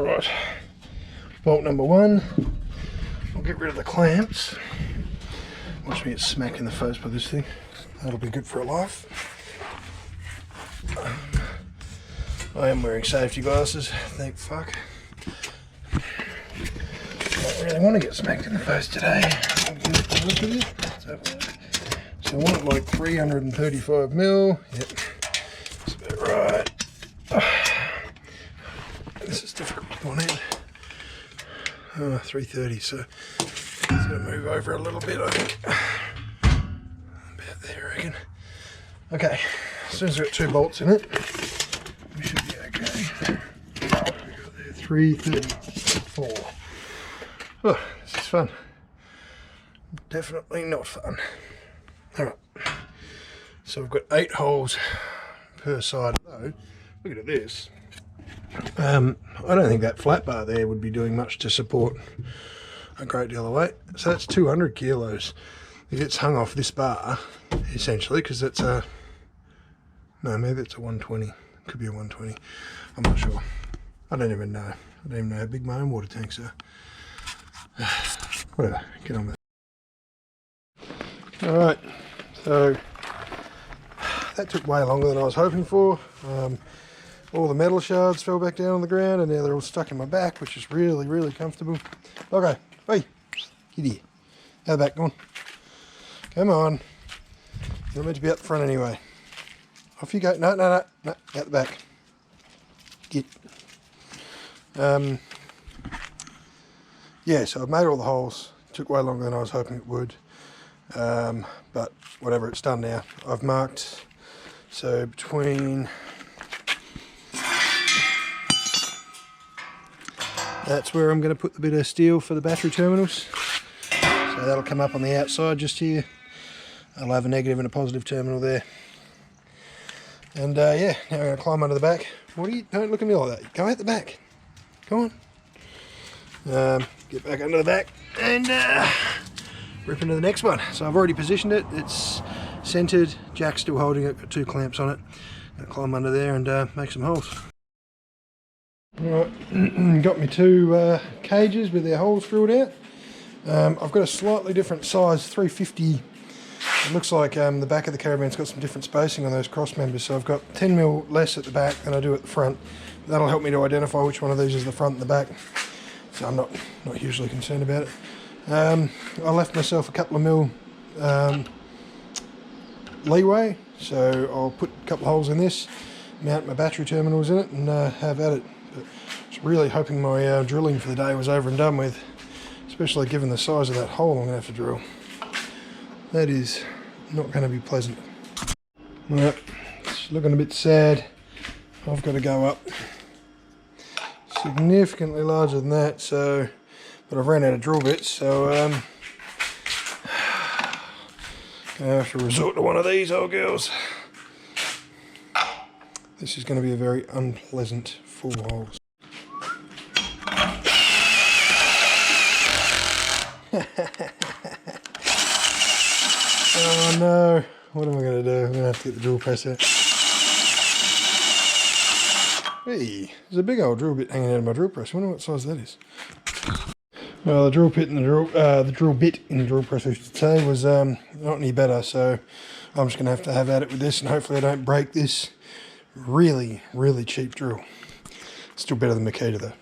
Right, bolt number one. I'll get rid of the clamps. Watch me get smacked in the face by this thing. That'll be good for a life. I am wearing safety glasses, thank fuck. Don't really want to get smacked in the face today. So I want like 335 mil. Yep, that's about right. This is difficult with one hand. 330, so it's going to move over a little bit, I think. About there, I reckon. Okay, as soon as we've got 2 bolts in it, we should be okay. We got there 334. Oh, this is fun. Definitely not fun. Alright, so we've got 8 holes per side. Though, look at this. I don't think that flat bar there would be doing much to support a great deal of weight. So that's 200 kilos. It gets hung off this bar, essentially, because it's a... No, maybe it's a 120. Could be a 120. I'm not sure. I don't even know. I don't even know how big my own water tanks are. Whatever, get on with it. Alright, so that took way longer than I was hoping for. All the metal shards fell back down on the ground and now they're all stuck in my back, which is really, really comfortable. Okay, hey, get here. How the back going? Come on. You're meant to be up the front anyway. Off you go. No, out the back. Get. Yeah, so I've made all the holes. It took way longer than I was hoping it would. But whatever, it's done now. I've marked, so between... That's where I'm going to put the bit of steel for the battery terminals. So that'll come up on the outside just here. I'll have a negative and a positive terminal there. And yeah, now we're going to climb under the back. Don't look at me like that. Go out the back. Come on. Get back under the back and rip into the next one. So I've already positioned it. It's centered. Jack's still holding it. Got 2 clamps on it. Going to climb under there and make some holes. Right, got me 2 cages with their holes drilled out. I've got a slightly different size 350. It looks like the back of the caravan's got some different spacing on those cross members, so I've got 10 mil less at the back than I do at the front. That'll help me to identify which one of these is the front and the back, so I'm not hugely concerned about it. I left myself a couple of mil leeway, so I'll put a couple of holes in this, mount my battery terminals in it and have at it. But I was really hoping my drilling for the day was over and done with, especially given the size of that hole I'm going to have to drill. That is not going to be pleasant. Right, it's looking a bit sad. I've got to go up significantly larger than that, so, but I've ran out of drill bits, so going to have to resort to one of these old girls. This is going to be a very unpleasant 4 holes. Oh no, what am I going to do? I'm going to have to get the drill press out. Hey, there's a big old drill bit hanging out of my drill press. I wonder what size that is. Well, the drill bit in the drill press, I should say, was not any better, so I'm just going to have at it with this, and hopefully I don't break this really, really cheap drill. Still better than Makita though.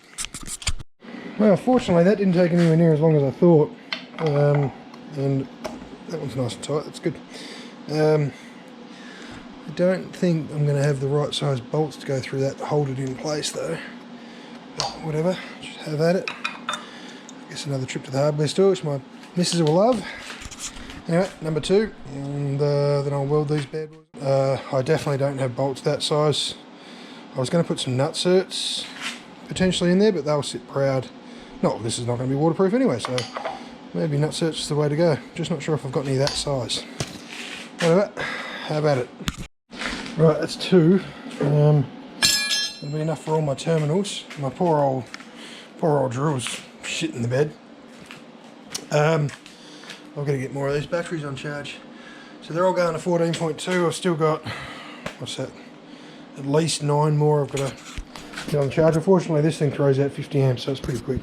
Well, fortunately that didn't take anywhere near as long as I thought, and that one's nice and tight, that's good. I don't think I'm going to have the right size bolts to go through that to hold it in place though, but whatever, just have at it. I guess another trip to the hardware store, which my missus will love. Anyway, number 2, and then I'll weld these bad boys. I definitely don't have bolts that size. I was going to put some nut certs potentially in there, but they'll sit proud. No, this is not going to be waterproof anyway, so maybe nut certs is the way to go. Just not sure if I've got any of that size. Whatever, how about it? Right, that's 2. That'll be enough for all my terminals. My poor old drill's shit in the bed. I've got to get more of these batteries on charge. So they're all going to 14.2. I've still got, what's that, at least 9 more I've got to Get on the charger. Fortunately, this thing throws out 50 amps, so it's pretty quick.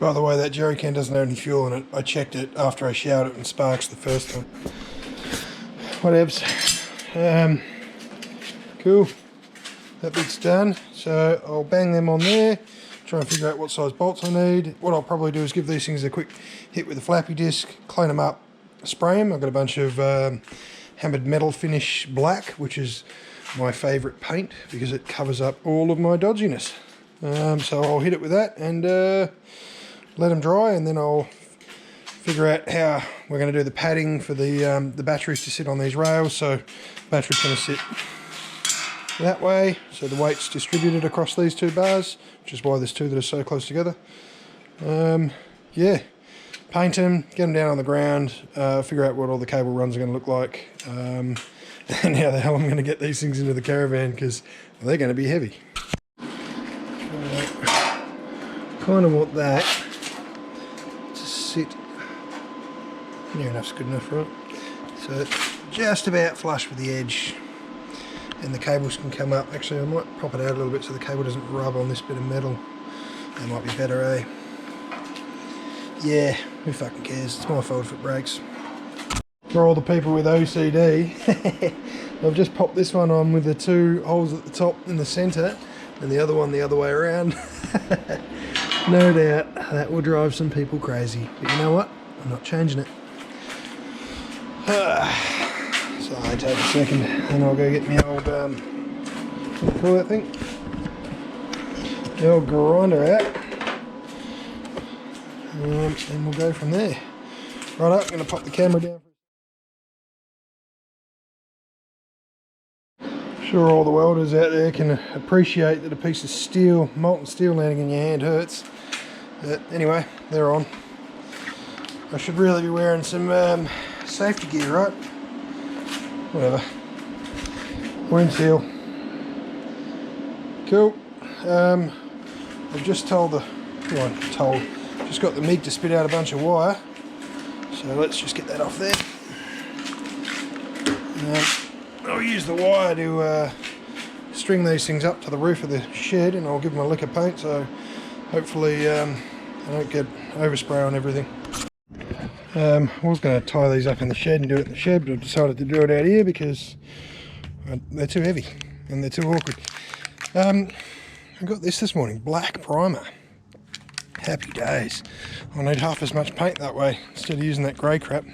By the way, that jerry can doesn't have any fuel in it. I checked it after I showered it and sparks the first time. Whatevs. Cool. That bit's done. So I'll bang them on there, try and figure out what size bolts I need. What I'll probably do is give these things a quick hit with a flappy disc, clean them up, spray them. I've got a bunch of hammered metal finish black, which is my favourite paint because it covers up all of my dodginess. So I'll hit it with that and let them dry, and then I'll figure out how we're going to do the padding for the batteries to sit on these rails. So the battery's going to sit that way, so the weight's distributed across these two bars, which is why there's two that are so close together. Yeah, paint them, get them down on the ground, figure out what all the cable runs are going to look like, and how the hell I'm going to get these things into the caravan, because they're going to be heavy. Kind of want that to sit near enough's good enough, right? So it's just about flush with the edge, and the cables can come up. Actually, I might prop it out a little bit so the cable doesn't rub on this bit of metal. That might be better, eh? Yeah, who fucking cares? It's my fault if it breaks. For all the people with OCD, I've just popped this one on with the two holes at the top in the centre, and the other one the other way around. No doubt that will drive some people crazy, but you know what? I'm not changing it. So I take a second and I'll go get my old, what do you call that thing? The old grinder out. And we'll go from there. Right up, I'm going to pop the camera down. Sure, all the welders out there can appreciate that a piece of steel, molten steel landing in your hand hurts. But anyway, they're on. I should really be wearing some safety gear, right? Whatever. We're in steel. Cool. I've just told just got the MIG to spit out a bunch of wire. So let's just get that off there. I'll use the wire to string these things up to the roof of the shed, and I'll give them a lick of paint, so hopefully I don't get overspray on everything. I was going to tie these up in the shed and do it in the shed, but I've decided to do it out here because they're too heavy and they're too awkward. I got this morning, black primer. Happy days. I'll need half as much paint that way instead of using that grey crap.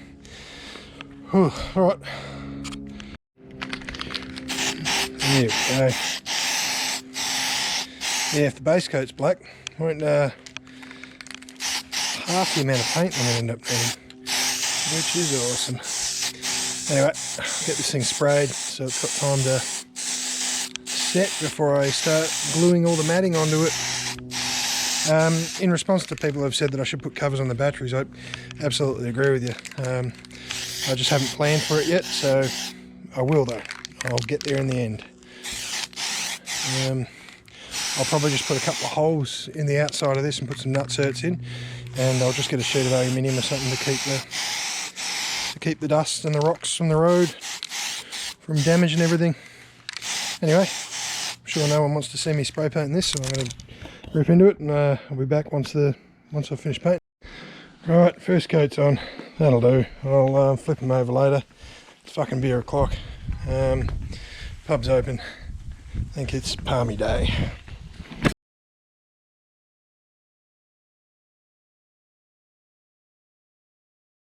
Whew, alright. There we go. Yeah, if the base coat's black, won't half the amount of paint I'm going to end up needing, which is awesome. Anyway, get this thing sprayed so it's got time to set before I start gluing all the matting onto it. In response to people who have said that I should put covers on the batteries, I absolutely agree with you. I just haven't planned for it yet, so I will though. I'll get there in the end. I'll probably just put a couple of holes in the outside of this and put some nutserts in, and I'll just get a sheet of aluminium or something to keep the dust and the rocks from the road from damaging everything. Anyway, I'm sure no one wants to see me spray paint this, so I'm going to rip into it, and I'll be back once I finish painting. Right, first coat's on. That'll do. I'll flip them over later. It's fucking beer o'clock. Pub's open. I think it's palmy day.